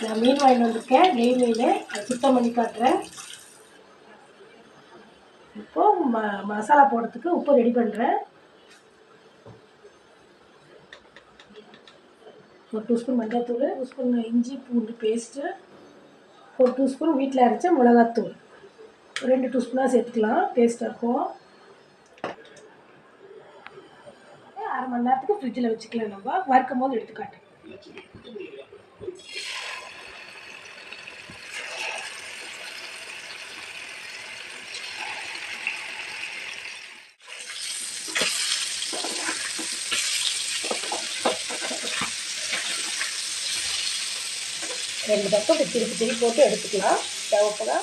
நான் மீன் வாங்கிட்டு வந்திருக்கேன், நெய் மீன். அதை சுத்தம் பண்ணி காட்டுறேன். இப்போது மசாலா போடுறதுக்கு உப்பு ரெடி பண்ணுறேன். 1 டீஸ்பூன் மஞ்சள்தூள், 1 ஸ்பூன் இஞ்சி பூண்டு பேஸ்ட்டு, 1 டீஸ்பூன் வீட்டில் அரைச்ச மிளகாத்தூள், 2 டீஸ்பூனாக சேர்த்துக்கலாம், டேஸ்ட்டாக இருக்கும். 1/2 மணி நேரத்துக்கு ஃப்ரிட்ஜில் வச்சுக்கலாம். நம்ம வறுக்கும் போது எடுத்து காட்டுறேன். ரெண்டு பக்கம் திருப்பி போட்டு எடுத்துக்கலாம். தேவைப்படா